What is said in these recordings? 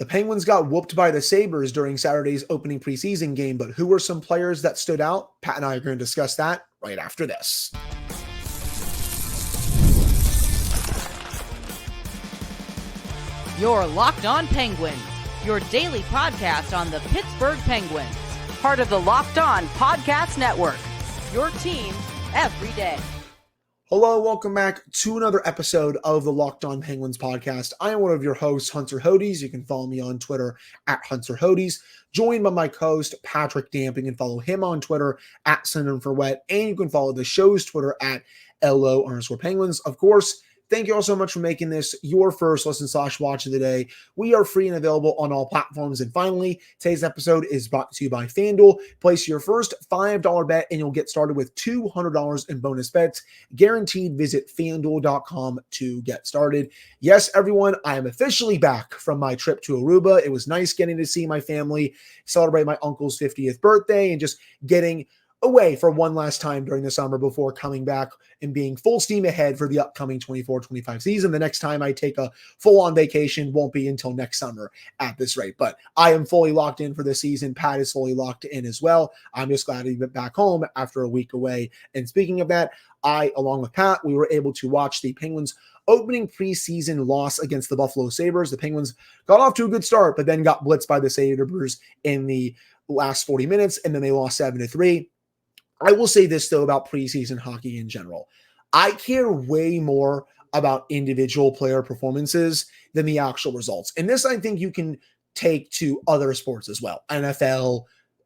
The Penguins got whooped by the Sabres during Saturday's opening preseason game, but who were some players that stood out? Pat and I are going to discuss that right after this. You're Locked On Penguins, your daily podcast on the Pittsburgh Penguins, part of the Locked On Podcast Network, your team every day. Hello, welcome back to another episode of the Locked On Penguins podcast. I am one of your hosts, Hunter Hodes. You can follow me on Twitter at Hunter Hodes, joined by my co-host, Patrick Damping. You can follow him on Twitter at SendHimForWet, and you can follow the show's Twitter at LO_Penguins. Of course, thank you all so much for making this your first listen/watch of the day. We are free and available on all platforms. And finally, today's episode is brought to you by FanDuel. Place your first $5 bet and you'll get started with $200 in bonus bets. Guaranteed. Visit FanDuel.com to get started. Yes, everyone, I am officially back from my trip to Aruba. It was nice getting to see my family, celebrate my uncle's 50th birthday, and just getting away for one last time during the summer before coming back and being full steam ahead for the upcoming 24-25 season. The next time I take a full-on vacation won't be until next summer at this rate. But I am fully locked in for this season. Pat is fully locked in as well. I'm just glad to be back home after a week away. And speaking of that, I, along with Pat, we were able to watch the Penguins' opening preseason loss against the Buffalo Sabres. The Penguins got off to a good start, but then got blitzed by the Sabres in the last 40 minutes, and then they lost 7-3. I will say this, though, about preseason hockey in general. I care way more about individual player performances than the actual results. And this, I think you can take to other sports as well. NFL,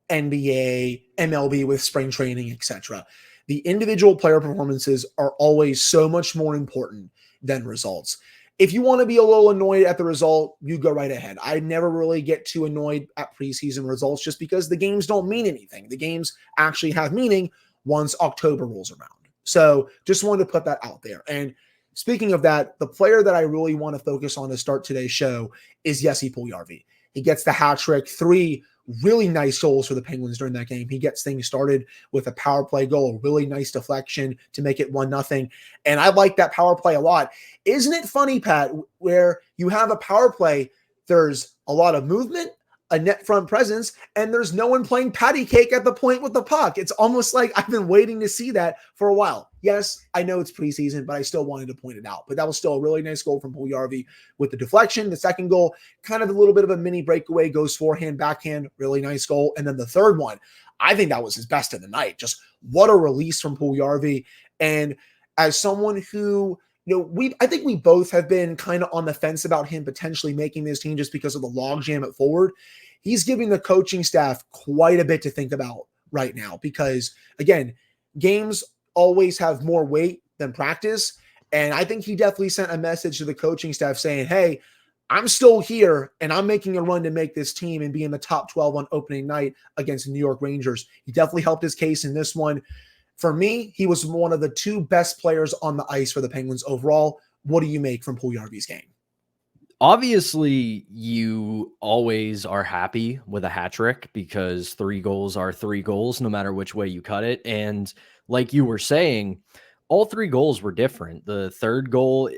NBA, MLB with spring training, etc. The individual player performances are always so much more important than results. If you want to be a little annoyed at the result, you go right ahead. I never really get too annoyed at preseason results just because the games don't mean anything. The games actually have meaning once October rolls around. So just wanted to put that out there. And speaking of that, the player that I really want to focus on to start today's show is Jesse Puljujarvi. He gets the hat trick, 3 really nice goals for the Penguins during that game. He gets things started with a power play goal, a really nice deflection to make it 1-0. And I like that power play a lot. Isn't it funny, Pat, where you have a power play, there's a lot of movement, a net front presence, and there's no one playing patty cake at the point with the puck. It's almost like I've been waiting to see that for a while. Yes, I know it's preseason, but I still wanted to point it out. But that was still a really nice goal from Puljujarvi with the deflection. The second goal, kind of a little bit of a mini breakaway, goes forehand, backhand, really nice goal. And then the third one, I think that was his best of the night. Just what a release from Puljujarvi. And as someone who, I think we both have been kind of on the fence about him potentially making this team just because of the logjam at forward. He's giving the coaching staff quite a bit to think about right now because, again, games always have more weight than practice. And I think he definitely sent a message to the coaching staff saying, hey, I'm still here and I'm making a run to make this team and be in the top 12 on opening night against the New York Rangers. He definitely helped his case in this one. For me, he was one of the 2 best players on the ice for the Penguins overall. What do you make from Puljujarvi's game? Obviously, you always are happy with a hat trick because 3 goals are 3 goals, no matter which way you cut it. And like you were saying, all 3 goals were different. The first goal,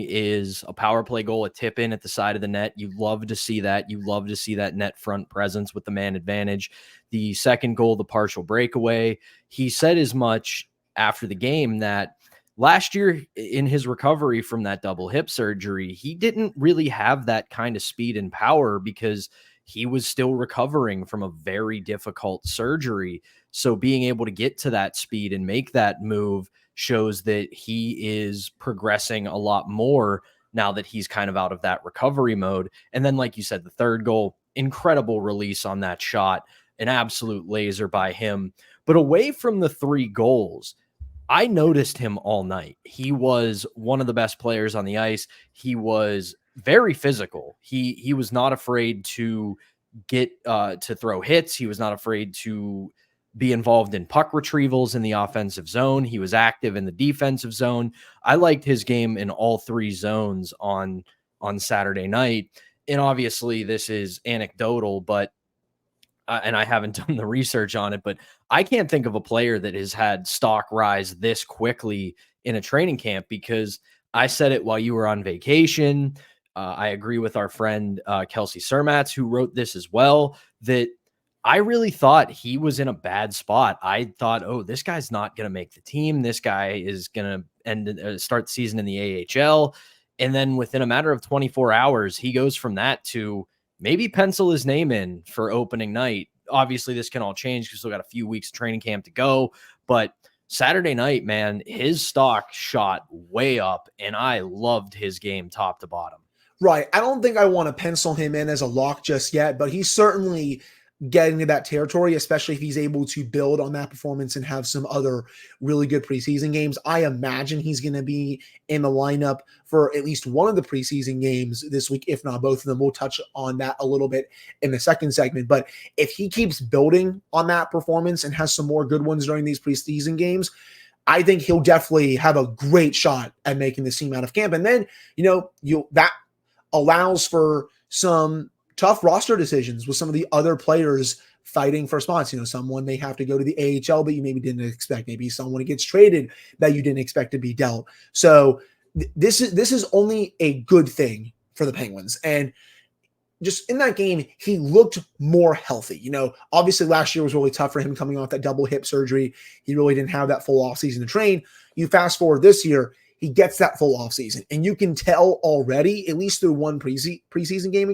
is a power play goal, a tip in at the side of the net. You love to see that. You love to see that net front presence with the man advantage. The second goal, the partial breakaway. He said as much after the game that last year in his recovery from that double hip surgery, he didn't really have that kind of speed and power because he was still recovering from a very difficult surgery. So being able to get to that speed and make that move shows that he is progressing a lot more now that he's kind of out of that recovery mode. And then, like you said, the third goal, incredible release on that shot, an absolute laser by him. But away from the 3 goals, I noticed him all night. He was one of the best players on the ice. He was very physical. He was not afraid to get to throw hits. He was not afraid to be involved in puck retrievals in the offensive zone. He was active in the defensive zone. I liked his game in all 3 zones on Saturday night. And obviously this is anecdotal, but and I haven't done the research on it, but I can't think of a player that has had stock rise this quickly in a training camp, because I said it while you were on vacation. I agree with our friend Kelsey Sermatz, who wrote this as well, that I really thought he was in a bad spot. I thought, oh, this guy's not going to make the team. This guy is going to start the season in the AHL. And then within a matter of 24 hours, he goes from that to maybe pencil his name in for opening night. Obviously, this can all change because we've got a few weeks of training camp to go. But Saturday night, man, his stock shot way up, and I loved his game top to bottom. Right. I don't think I want to pencil him in as a lock just yet, but he's certainly getting to that territory, especially if he's able to build on that performance and have some other really good preseason games. I imagine he's going to be in the lineup for at least one of the preseason games this week, if not both of them. We'll touch on that a little bit in the second segment. But if he keeps building on that performance and has some more good ones during these preseason games, I think he'll definitely have a great shot at making this team out of camp. And then, that allows for some tough roster decisions with some of the other players fighting for spots. Someone may have to go to the AHL, but you maybe didn't expect. Maybe someone gets traded that you didn't expect to be dealt. So this is only a good thing for the Penguins. And just in that game, he looked more healthy. Obviously last year was really tough for him coming off that double hip surgery. He really didn't have that full offseason to train. You fast forward this year, he gets that full offseason. And you can tell already, at least through one preseason game,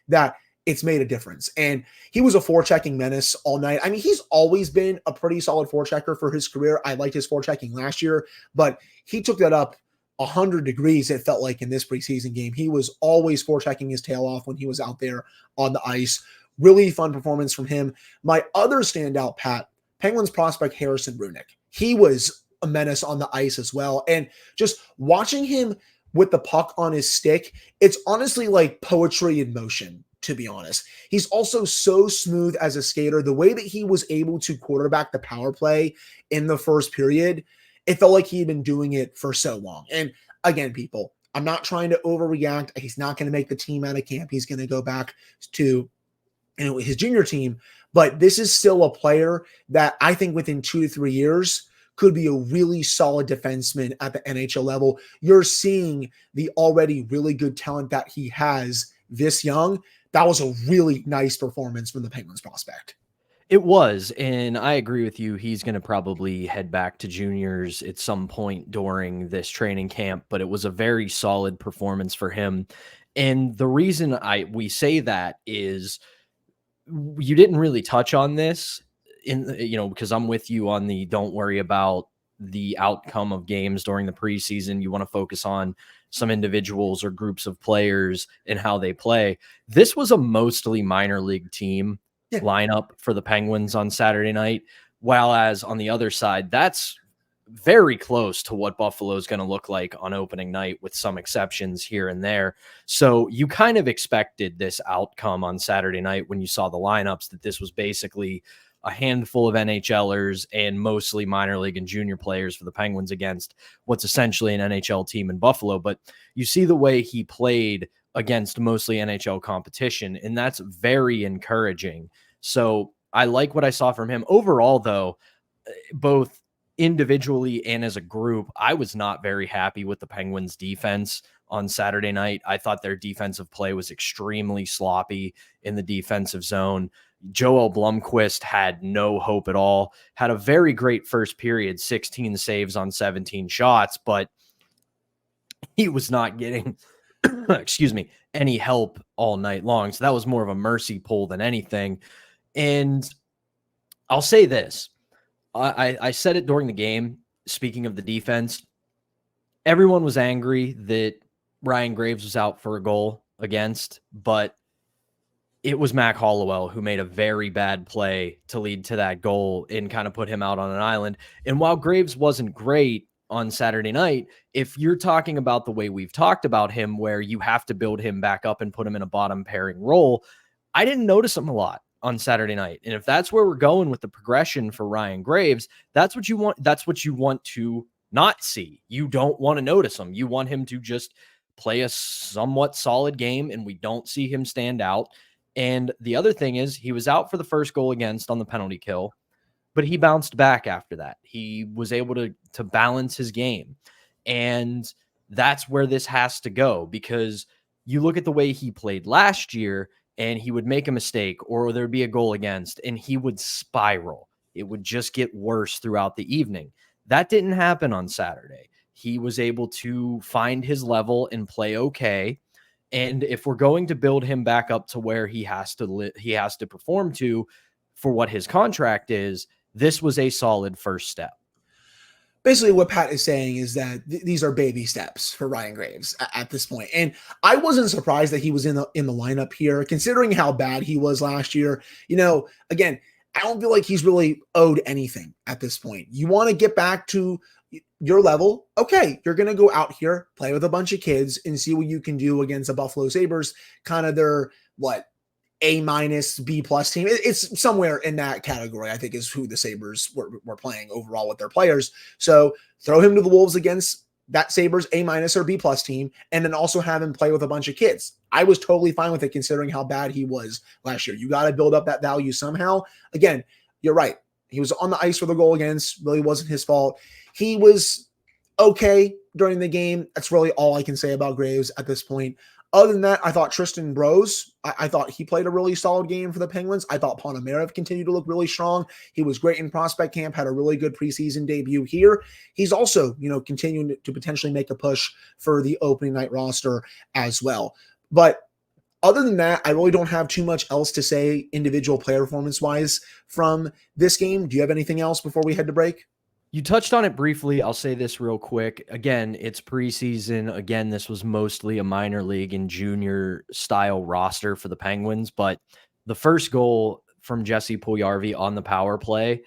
that it's made a difference. And he was a forechecking menace all night. I mean, he's always been a pretty solid forechecker for his career. I liked his forechecking last year, but he took that up 100 degrees, it felt like, in this preseason game. He was always forechecking his tail off when he was out there on the ice. Really fun performance from him. My other standout, Pat, Penguins prospect Harrison Brunicke. He was a menace on the ice as well. And just watching him with the puck on his stick, it's honestly like poetry in motion, to be honest. He's also so smooth as a skater. The way that he was able to quarterback the power play in the first period, it felt like he had been doing it for so long. And again, people, I'm not trying to overreact. He's not going to make the team out of camp. He's going to go back to his junior team. But this is still a player that I think within 2 to 3 years could be a really solid defenseman at the NHL level. You're seeing the already really good talent that he has this young. That was a really nice performance from the Penguins prospect. It was, and I agree with you. He's going to probably head back to juniors at some point during this training camp, but it was a very solid performance for him. And the reason we say that is you didn't really touch on this because I'm with you on the don't worry about the outcome of games during the preseason. You want to focus on some individuals or groups of players and how they play. This was a mostly minor league team lineup for the Penguins on Saturday night. While as on the other side, that's very close to what Buffalo is going to look like on opening night with some exceptions here and there. So you kind of expected this outcome on Saturday night when you saw the lineups, that this was basically a handful of NHLers and mostly minor league and junior players for the Penguins against what's essentially an NHL team in Buffalo. But you see the way he played against mostly NHL competition, and that's very encouraging. So I like what I saw from him. Overall, though, both individually and as a group, I was not very happy with the Penguins' defense on Saturday night. I thought their defensive play was extremely sloppy in the defensive zone. Joel Blomqvist had no hope at all. Had a very great first period, 16 saves on 17 shots, but he was not getting, any help all night long. So that was more of a mercy pull than anything. And I'll say this. I said it during the game, speaking of the defense, everyone was angry that Ryan Graves was out for a goal against, but it was Mac Hollowell who made a very bad play to lead to that goal and kind of put him out on an island. And while Graves wasn't great on Saturday night, if you're talking about the way we've talked about him, where you have to build him back up and put him in a bottom pairing role, I didn't notice him a lot on Saturday night. And if that's where we're going with the progression for Ryan Graves, that's what you want. That's what you want to not see. You don't want to notice him. You want him to just play a somewhat solid game, and we don't see him stand out. And the other thing is, he was out for the first goal against on the penalty kill, but he bounced back after that. He was able to balance his game. And that's where this has to go, because You look at the way he played last year, and he would make a mistake or there'd be a goal against, and he would spiral. It would just get worse throughout the evening. That didn't happen on Saturday. He was able to find his level and play okay. And if we're going to build him back up to where he has to perform to for what his contract is, this was a solid first step. Basically, what Pat is saying is that these are baby steps for Ryan Graves at this point. And I wasn't surprised that he was in the lineup here, considering how bad he was last year. Again, I don't feel like he's really owed anything at this point. You want to get back to your level. Okay, you're going to go out here, play with a bunch of kids, and see what you can do against the Buffalo Sabres, kind of their, A-, B+ team. It's somewhere in that category, I think, is who the Sabres were playing overall with their players. So throw him to the Wolves against that Sabres A- or B+ team, and then also have him play with a bunch of kids. I was totally fine with it considering how bad he was last year. You got to build up that value somehow. Again, you're right. He was on the ice for the goal against. Really wasn't his fault. He was okay during the game. That's really all I can say about Graves at this point. Other than that, I thought Tristan Brose, I thought he played a really solid game for the Penguins. I thought Ponomarev continued to look really strong. He was great in prospect camp, had a really good preseason debut here. He's also, continuing to potentially make a push for the opening night roster as well. But other than that, I really don't have too much else to say individual player performance-wise from this game. Do you have anything else before we head to break? You touched on it briefly. I'll say this real quick. Again, it's preseason. Again, this was mostly a minor league and junior style roster for the Penguins. But the first goal from Jesse Puljujarvi on the power play,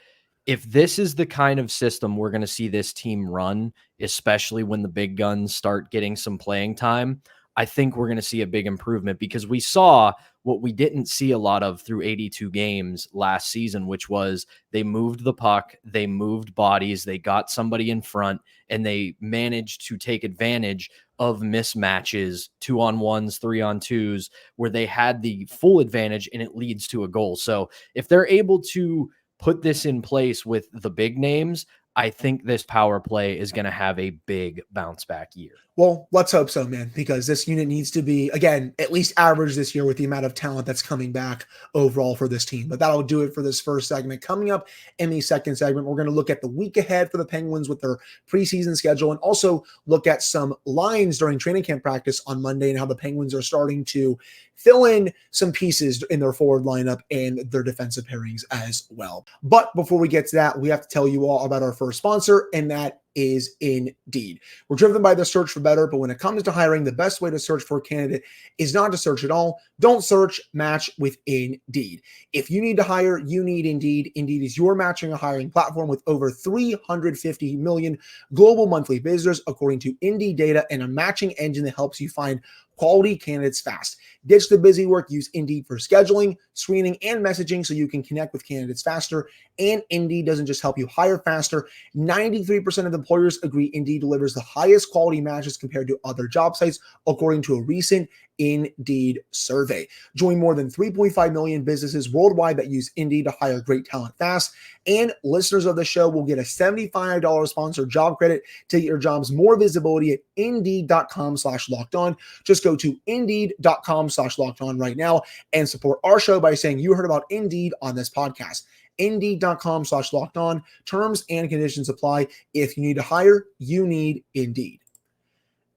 if this is the kind of system we're going to see this team run, especially when the big guns start getting some playing time, I think we're going to see a big improvement, because we saw what we didn't see a lot of through 82 games last season, which was they moved the puck, they moved bodies, they got somebody in front, and they managed to take advantage of mismatches, 2-on-1s, 3-on-2s, where they had the full advantage and it leads to a goal. So if they're able to put this in place with the big names, I think this power play is going to have a big bounce back year. Well, let's hope so, man, because this unit needs to be, again, at least average this year with the amount of talent that's coming back overall for this team. But that'll do it for this first segment. Coming up in the second segment, we're going to look at the week ahead for the Penguins with their preseason schedule, and also look at some lines during training camp practice on Monday and how the Penguins are starting to fill in some pieces in their forward lineup and their defensive pairings as well. But before we get to that, we have to tell you all about our first sponsor, and that is Indeed. We're driven by the search for better, but when it comes to hiring, the best way to search for a candidate is not to search at all. Don't search, match with Indeed. If you need to hire, you need Indeed. Indeed is your matching and hiring platform with over 350 million global monthly visitors, according to Indeed data, and a matching engine that helps you find quality candidates fast. Ditch the busy work. Use Indeed for scheduling, screening, and messaging so you can connect with candidates faster. And Indeed doesn't just help you hire faster. 93% of employers agree Indeed delivers the highest quality matches compared to other job sites, according to a recent Indeed survey. Join more than 3.5 million businesses worldwide that use Indeed to hire great talent fast. And listeners of the show will get a $75 sponsored job credit to get your jobs more visibility at Indeed.com/lockedon. Just go to Indeed.com/lockedon right now and support our show by saying you heard about Indeed on this podcast. Indeed.com/lockedon. Terms and conditions apply. If you need to hire, you need Indeed.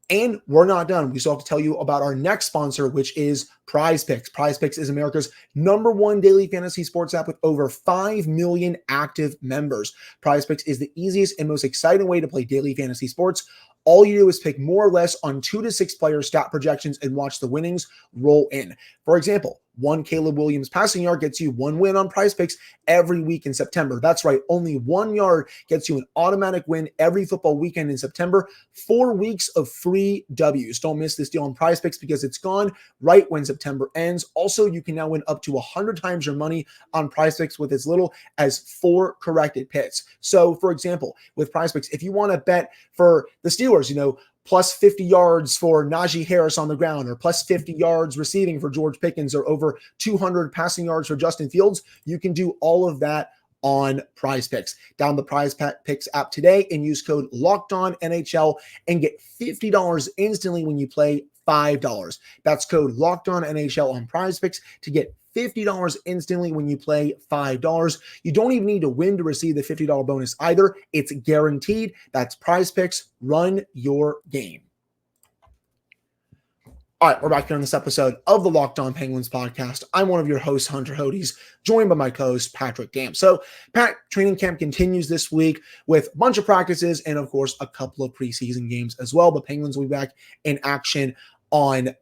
And we're not done. We still have to tell you about our next sponsor, which is PrizePicks. PrizePicks is America's #1 daily fantasy sports app with over 5 million active members. PrizePicks is the easiest and most exciting way to play daily fantasy sports. All you do is pick more or less on 2 to 6 player stat projections and watch the winnings roll in. For example, one Caleb Williams passing yard gets you 1 win on PrizePicks every week in September. That's right, only 1 yard gets you an automatic win every football weekend in September. 4 weeks of free W's. Don't miss this deal on PrizePicks because it's gone right when September ends. Also, you can now win up to 100 times your money on PrizePicks with as little as 4 corrected picks. So, for example, with PrizePicks, if you want to bet for the Steelers, plus 50 yards for Najee Harris on the ground, or plus 50 yards receiving for George Pickens, or over 200 passing yards for Justin Fields, you can do all of that on PrizePicks. Download the PrizePicks app today and use code LOCKEDONNHL and get $50 instantly when you play $5. That's code LOCKEDONNHL on PrizePicks to get $50 instantly when you play $5. You don't even need to win to receive the $50 bonus either. It's guaranteed. That's PrizePicks. Run your game. All right, we're back here on this episode of the Locked On Penguins podcast. I'm one of your hosts, Hunter Hodes, joined by my co-host, Patrick Damp. So, Pat, training camp continues this week with a bunch of practices and, of course, a couple of preseason games as well. The Penguins will be back in action on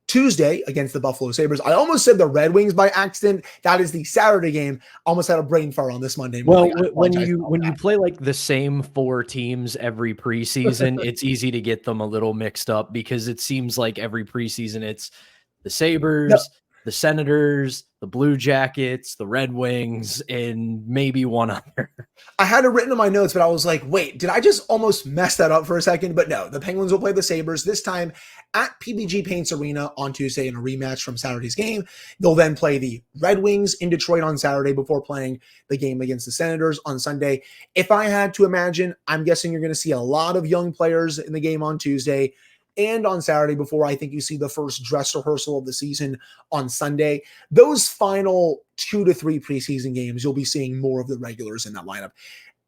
Tuesday against the Buffalo Sabres. I almost said the Red Wings by accident. That is the Saturday game. Almost had a brain fart on this Monday morning. Well, when you play like the same four teams every preseason, it's easy to get them a little mixed up because it seems like every preseason it's the Sabres, the Senators, the Blue Jackets, the Red Wings, and maybe one other. I had it written in my notes, but I was like, wait, did I just almost mess that up for a second? But no, the Penguins will play the Sabres this time at PPG Paints Arena on Tuesday in a rematch from Saturday's game. They'll then play the Red Wings in Detroit on Saturday before playing the game against the Senators on Sunday. If I had to imagine, I'm guessing you're going to see a lot of young players in the game on Tuesday and on Saturday before I think you see the first dress rehearsal of the season on Sunday. Those final 2 to 3 preseason games, you'll be seeing more of the regulars in that lineup.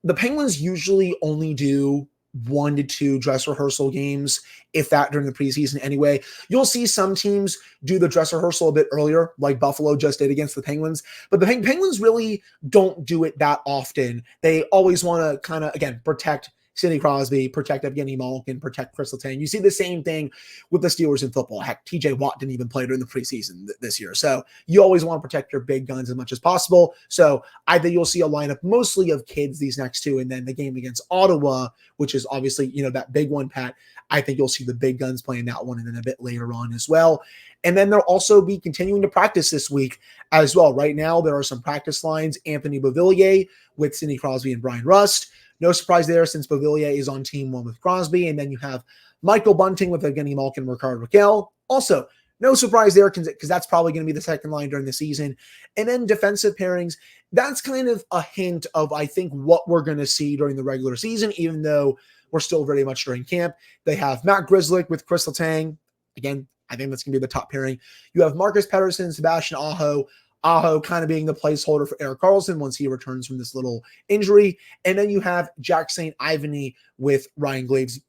The Penguins usually only do 1 to 2 dress rehearsal games, if that, during the preseason anyway. You'll see some teams do the dress rehearsal a bit earlier, like Buffalo just did against the Penguins, but the Penguins really don't do it that often. They always want to kind of, again, protect Sidney Crosby, protect Evgeny Malkin, protect Chris Letang. You see the same thing with the Steelers in football. Heck, TJ Watt didn't even play during the preseason this year. So you always want to protect your big guns as much as possible. So I think you'll see a lineup mostly of kids these next two. And then the game against Ottawa, which is obviously, that big one, Pat, I think you'll see the big guns playing that one and then a bit later on as well. And then they'll also be continuing to practice this week as well. Right now, there are some practice lines. Anthony Beauvillier with Sidney Crosby and Brian Rust. No surprise there since Beauvillier is on team one with Crosby. And then you have Michael Bunting with Evgeny Malkin, Rickard Rakell. Also, no surprise there because that's probably going to be the second line during the season. And then defensive pairings, that's kind of a hint of, I think, what we're going to see during the regular season, even though we're still very much during camp. They have Matt Grzelcyk with Chris Letang. Again, I think that's going to be the top pairing. You have Marcus Pettersson, Sebastian Aho. Aho kind of being the placeholder for Erik Karlsson once he returns from this little injury. And then you have Jack St. Ivany with Ryan Graves,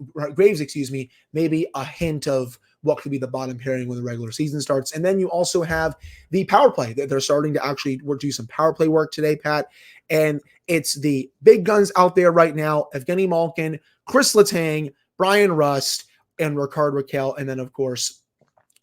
maybe a hint of what could be the bottom pairing when the regular season starts. And then you also have the power play. They're starting to actually do some power play work today, Pat. And it's the big guns out there right now: Evgeny Malkin, Chris Letang, Brian Rust, and Rickard Rakell. And then, of course,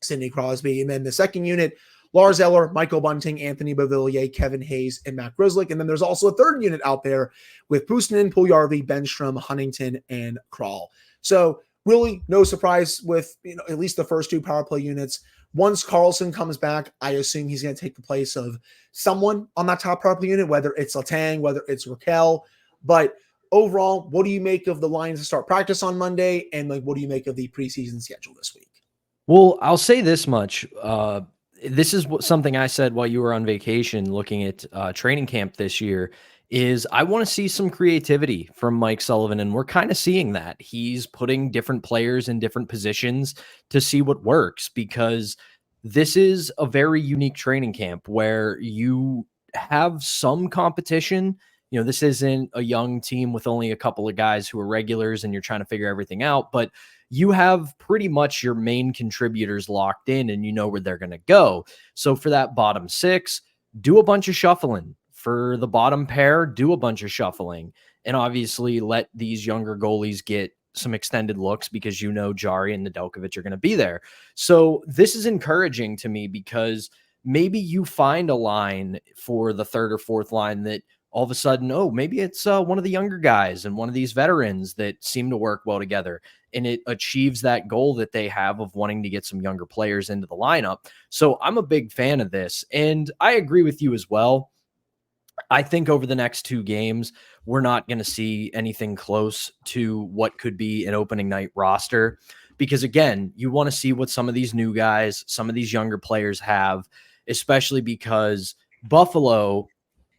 Sidney Crosby. And then the second unit, Lars Eller, Michael Bunting, Anthony Beauvillier, Kevin Hayes, and Matt Grzelcyk. And then there's also a third unit out there with Puustinen, Puljujarvi, Benstrom, Huntington, and Krall. So really no surprise with at least the first two power play units. Once Karlsson comes back, I assume he's going to take the place of someone on that top power play unit, whether it's Letang, whether it's Rakell. But overall, what do you make of the lines to start practice on Monday? And what do you make of the preseason schedule this week? Well, I'll say this much. This is something I said while you were on vacation looking at training camp this year, is I want to see some creativity from Mike Sullivan, and we're kind of seeing that. He's putting different players in different positions to see what works, because this is a very unique training camp where you have some competition. This isn't a young team with only a couple of guys who are regulars and you're trying to figure everything out, but you have pretty much your main contributors locked in and you know where they're going to go. So for that bottom six, do a bunch of shuffling. For the bottom pair, do a bunch of shuffling. And obviously let these younger goalies get some extended looks because Jari and Nedeljkovic are going to be there. So this is encouraging to me because maybe you find a line for the third or fourth line that all of a sudden, maybe it's one of the younger guys and one of these veterans that seem to work well together. And it achieves that goal that they have of wanting to get some younger players into the lineup. So I'm a big fan of this. And I agree with you as well. I think over the next two games, we're not going to see anything close to what could be an opening night roster. Because again, you want to see what some of these new guys, some of these younger players have, especially because Buffalo,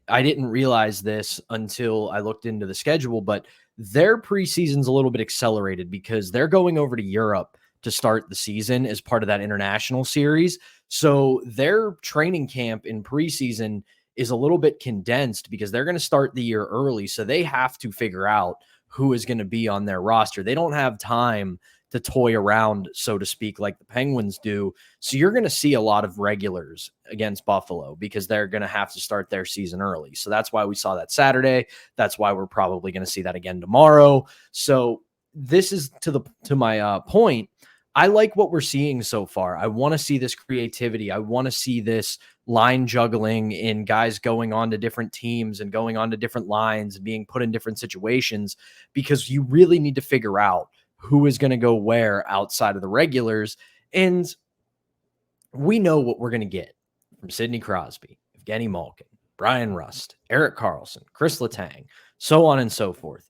I didn't realize this until I looked into the schedule, but their preseason's a little bit accelerated because they're going over to Europe to start the season as part of that international series. So their training camp in preseason is a little bit condensed because they're going to start the year early. So they have to figure out who is going to be on their roster. They don't have time to toy around, so to speak, like the Penguins do. So you're going to see a lot of regulars against Buffalo because they're going to have to start their season early. So that's why we saw that Saturday. That's why we're probably going to see that again tomorrow. So this is to my point. I like what we're seeing so far. I want to see this creativity. I want to see this line juggling in guys going on to different teams and going on to different lines and being put in different situations, because you really need to figure out who is going to go where outside of the regulars. And we know what we're going to get from Sidney Crosby, Evgeny Malkin, Brian Rust, Erik Karlsson, Chris Letang, so on and so forth.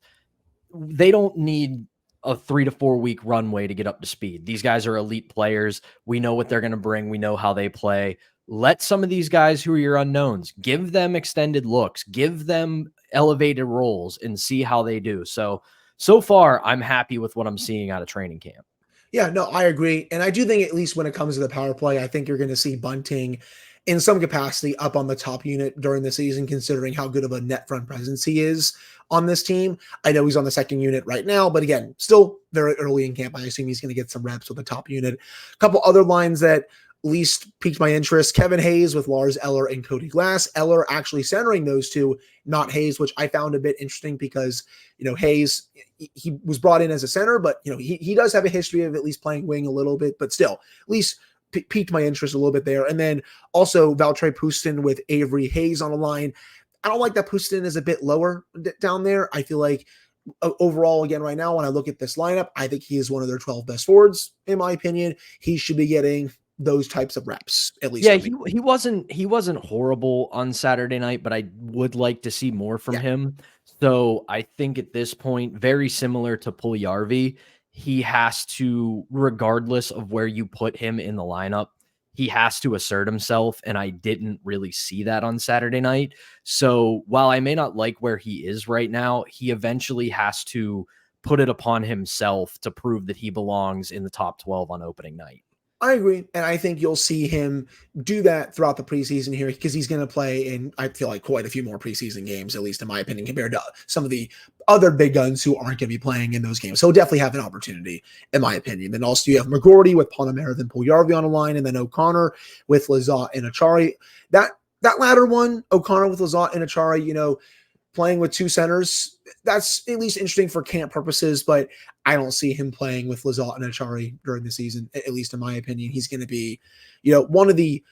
They don't need a 3 to 4 week runway to get up to speed. These guys are elite players. We know what they're going to bring. We know how they play. Let some of these guys who are your unknowns, give them extended looks, give them elevated roles and see how they do. So far, I'm happy with what I'm seeing out of training camp. Yeah, no, I agree. And I do think at least when it comes to the power play, I think you're going to see Bunting in some capacity up on the top unit during the season, considering how good of a net front presence he is on this team. I know he's on the second unit right now, but again, still very early in camp. I assume he's going to get some reps with the top unit. A couple other lines that at least piqued my interest: Kevin Hayes with Lars Eller and Cody Glass. Eller actually centering those two, not Hayes, which I found a bit interesting because, Hayes, he was brought in as a center, but, he does have a history of at least playing wing a little bit, but still, at least piqued my interest a little bit there. And then also Valtteri Pustin with Avery Hayes on a line. I don't like that Pustin is a bit lower down there. I feel like overall, again, right now, when I look at this lineup, I think he is one of their 12 best forwards, in my opinion. He should be getting those types of reps, at least. Yeah, he wasn't horrible on Saturday night, but I would like to see more from him. So I think at this point, very similar to Puljujarvi, he has to, regardless of where you put him in the lineup, he has to assert himself. And I didn't really see that on Saturday night. So while I may not like where he is right now, he eventually has to put it upon himself to prove that he belongs in the top 12 on opening night. I agree. And I think you'll see him do that throughout the preseason here, because he's going to play in, I feel like, quite a few more preseason games, at least in my opinion, compared to some of the other big guns who aren't going to be playing in those games. So he'll definitely have an opportunity, in my opinion. Then also you have McGroarty with Ponomarev and Puljujarvi on a line, and then O'Connor with Lizotte and Achari. That latter one, O'Connor with Lizotte and Achari, playing with two centers, that's at least interesting for camp purposes, but I don't see him playing with Lizotte and Achari during the season, at least in my opinion. He's going to be, one of the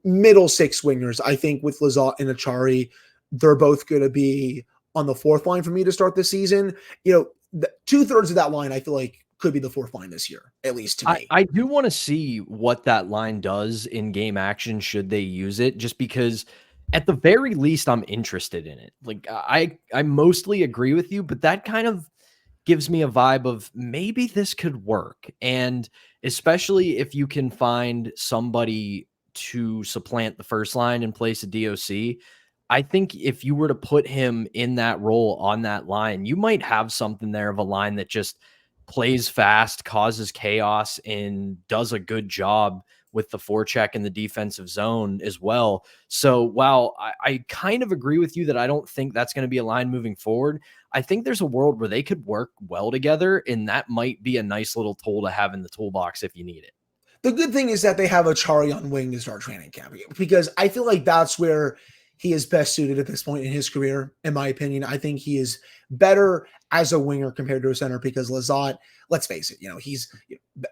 middle six wingers. I think with Lizotte and Achari, they're both going to be on the fourth line for me to start this season. 2/3 of that line, I feel like, could be the fourth line this year, at least to me. I do want to see what that line does in game action should they use it, just because at the very least, I'm interested in it. Like I mostly agree with you, but that kind of gives me a vibe of maybe this could work. And especially if you can find somebody to supplant the first line in place of DOC, I think if you were to put him in that role on that line, you might have something there of a line that just plays fast, causes chaos, and does a good job with the forecheck in the defensive zone as well. So while I kind of agree with you that I don't think that's going to be a line moving forward, I think there's a world where they could work well together, and that might be a nice little tool to have in the toolbox if you need it. The good thing is that they have Achari on wing to start training camp, because I feel like that's where he is best suited at this point in his career, in my opinion. I think he is better as a winger compared to a center, because Lizotte, let's face it, he's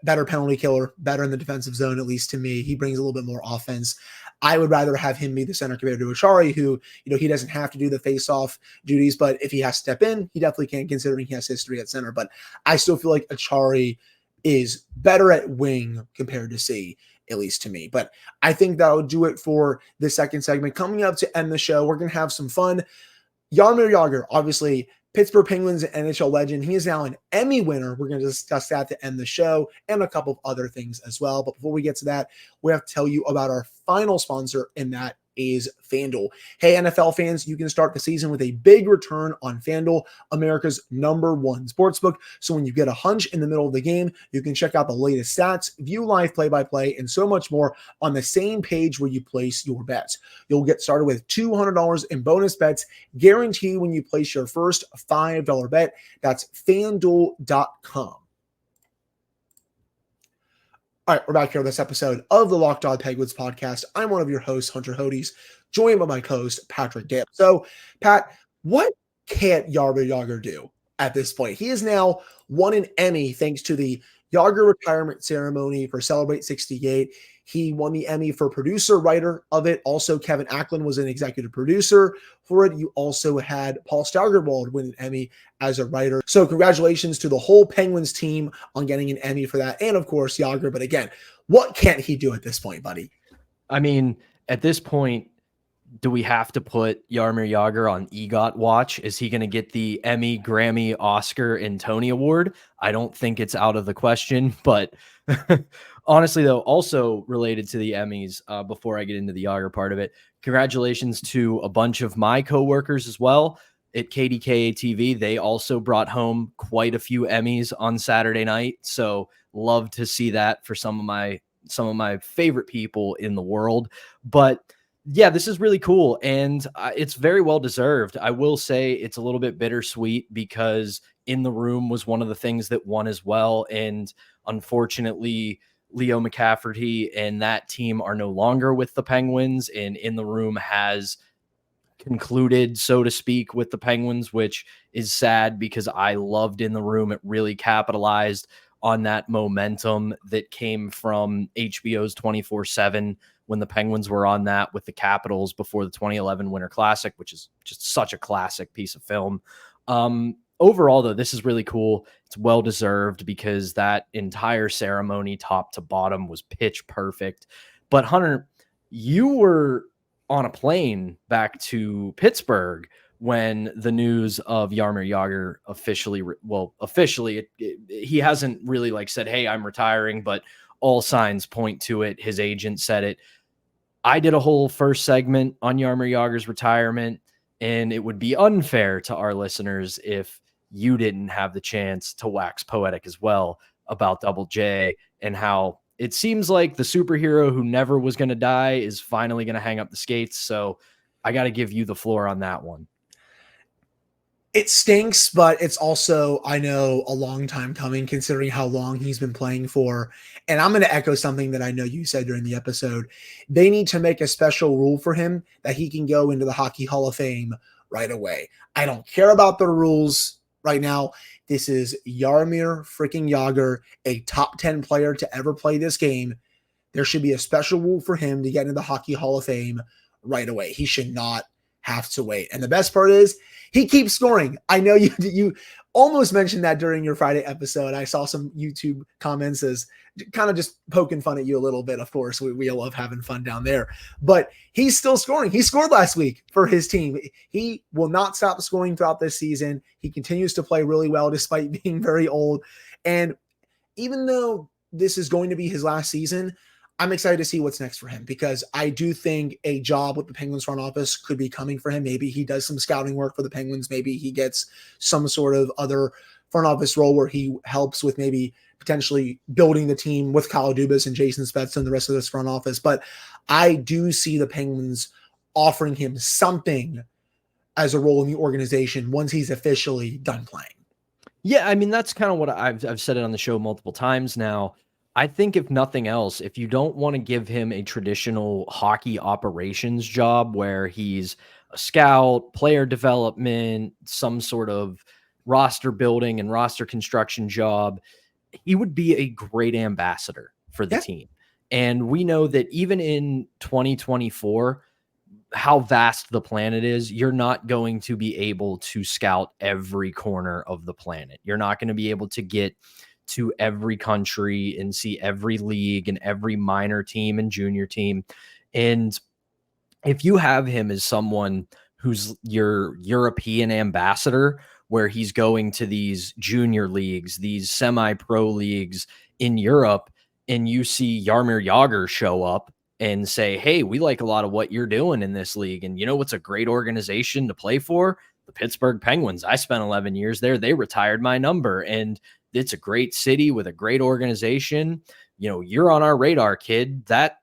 better penalty killer, better in the defensive zone, at least to me. He brings a little bit more offense. I would rather have him be the center compared to Achari, who, he doesn't have to do the face-off duties, but if he has to step in, he definitely can, considering he has history at center. But I still feel like Achari is better at wing compared to C, at least to me. But I think that'll do it for the second segment. Coming up to end the show, we're going to have some fun. Jaromir Jagr, obviously Pittsburgh Penguins NHL legend. He is now an Emmy winner. We're going to discuss that to end the show, and a couple of other things as well. But before we get to that, we have to tell you about our final sponsor in that is FanDuel. Hey, NFL fans, you can start the season with a big return on FanDuel, America's #1 sportsbook. So when you get a hunch in the middle of the game, you can check out the latest stats, view live play-by-play, and so much more on the same page where you place your bets. You'll get started with $200 in bonus bets guaranteed when you place your first $5 bet. That's FanDuel.com. All right, we're back here on this episode of the Locked On Penguins podcast. I'm one of your hosts, Hunter Hodes, joined by my co-host, Patrick Dale. So, Pat, what can't Jagr do at this point? He has now won an Emmy thanks to the Jagr retirement ceremony for Celebrate 68. He won the Emmy for producer, writer of it. Also, Kevin Acklin was an executive producer for it. You also had Paul Steigerwald win an Emmy as a writer. So congratulations to the whole Penguins team on getting an Emmy for that. And of course, Jagr. But again, what can't he do at this point, buddy? I mean, at this point, do we have to put Jaromir Jagr on EGOT watch? Is he going to get the Emmy, Grammy, Oscar, and Tony Award? I don't think it's out of the question, but honestly, though, also related to the Emmys, before I get into the Jagr part of it, congratulations to a bunch of my coworkers as well at KDKA TV. They also brought home quite a few Emmys on Saturday night. So love to see that for some of my favorite people in the world. But yeah, this is really cool, and it's very well deserved. I will say it's a little bit bittersweet because In the Room was one of the things that won as well, and unfortunately, Leo McCafferty and that team are no longer with the Penguins, and In the Room has concluded, so to speak, with the Penguins, which is sad because I loved In the Room. It really capitalized on that momentum that came from HBO's 24/7 when the Penguins were on that with the Capitals before the 2011 Winter Classic, which is just such a classic piece of film. Overall, though, this is really cool. It's well-deserved because that entire ceremony, top to bottom, was pitch perfect. But Hunter, you were on a plane back to Pittsburgh when the news of Jaromir Jagr officially, he hasn't really said, hey, I'm retiring, but all signs point to it. His agent said it. I did a whole first segment on Jaromir Jagr's retirement, and it would be unfair to our listeners if you didn't have the chance to wax poetic as well about Double J and how it seems like the superhero who never was going to die is finally going to hang up the skates. So I got to give you the floor on that one. It stinks, but it's also, I know, a long time coming considering how long he's been playing for. And I'm going to echo something that I know you said during the episode. They need to make a special rule for him that he can go into the Hockey Hall of Fame right away. I don't care about the rules right now. This is Jaromir freaking Jagr, a top 10 player to ever play this game. There should be a special rule for him to get into the Hockey Hall of Fame right away. He should not have to wait. And the best part is he keeps scoring. I know you almost mentioned that during your Friday episode. I saw some YouTube comments as kind of just poking fun at you a little bit. Of course, we love having fun down there, but he's still scoring. He scored last week for his team. He will not stop scoring throughout this season. He continues to play really well despite being very old. And even though this is going to be his last season, I'm excited to see what's next for him because I do think a job with the Penguins front office could be coming for him. Maybe he does some scouting work for the Penguins. Maybe he gets some sort of other front office role where he helps with maybe potentially building the team with Kyle Dubas and Jason Spezza and the rest of this front office. But I do see the Penguins offering him something as a role in the organization once he's officially done playing. Yeah, I mean, that's kind of what I've said it on the show multiple times now. I think if nothing else, if you don't want to give him a traditional hockey operations job where he's a scout, player development, some sort of roster building and roster construction job, he would be a great ambassador for the team. And we know that even in 2024, how vast the planet is, you're not going to be able to scout every corner of the planet. You're not going to be able to get to every country and see every league and every minor team and junior team. And if you have him as someone who's your European ambassador, where he's going to these junior leagues, these semi-pro leagues in Europe, and you see Jaromir Jagr show up and say, hey, we like a lot of what you're doing in this league. And you know what's a great organization to play for? The Pittsburgh Penguins. I spent 11 years there. They retired my number, and it's a great city with a great organization. You know, you're on our radar, kid. That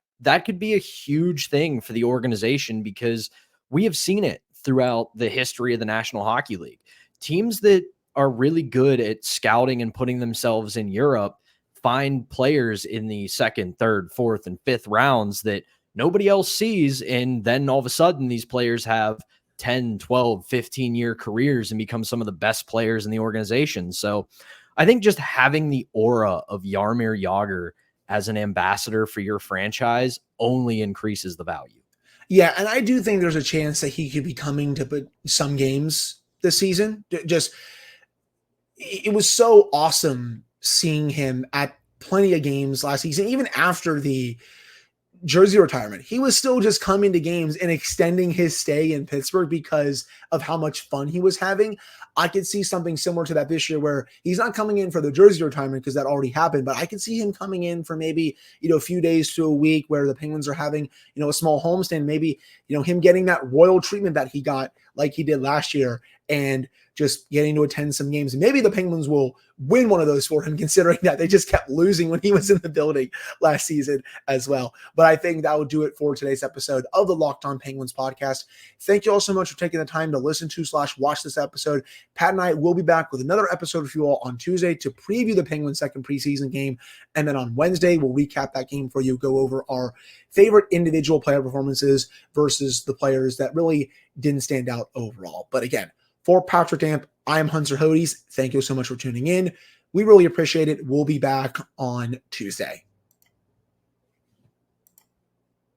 could be a huge thing for the organization, because we have seen it throughout the history of the National Hockey League. Teams that are really good at scouting and putting themselves in Europe find players in the second, third, fourth, and fifth rounds that nobody else sees. And then all of a sudden, these players have 10, 12, 15-year careers and become some of the best players in the organization. So I think just having the aura of Jaromir Jagr as an ambassador for your franchise only increases the value. Yeah, and I do think there's a chance that he could be coming to some games this season. Just, it was so awesome seeing him at plenty of games last season, even after the jersey retirement. He was still just coming to games and extending his stay in Pittsburgh because of how much fun he was having. I could see something similar to that this year, where he's not coming in for the jersey retirement because that already happened, but I could see him coming in for maybe, a few days to a week where the Penguins are having, a small homestand, maybe, him getting that royal treatment that he got like he did last year, and just getting to attend some games. And maybe the Penguins will win one of those for him, considering that they just kept losing when he was in the building last season as well. But I think that will do it for today's episode of the Locked On Penguins podcast. Thank you all so much for taking the time to listen to / watch this episode. Pat and I will be back with another episode for you all on Tuesday to preview the Penguins' second preseason game. And then on Wednesday, we'll recap that game for you, go over our favorite individual player performances versus the players that really didn't stand out overall. But again, for Patrick Amp, I'm Hunter Hodes. Thank you so much for tuning in. We really appreciate it. We'll be back on Tuesday.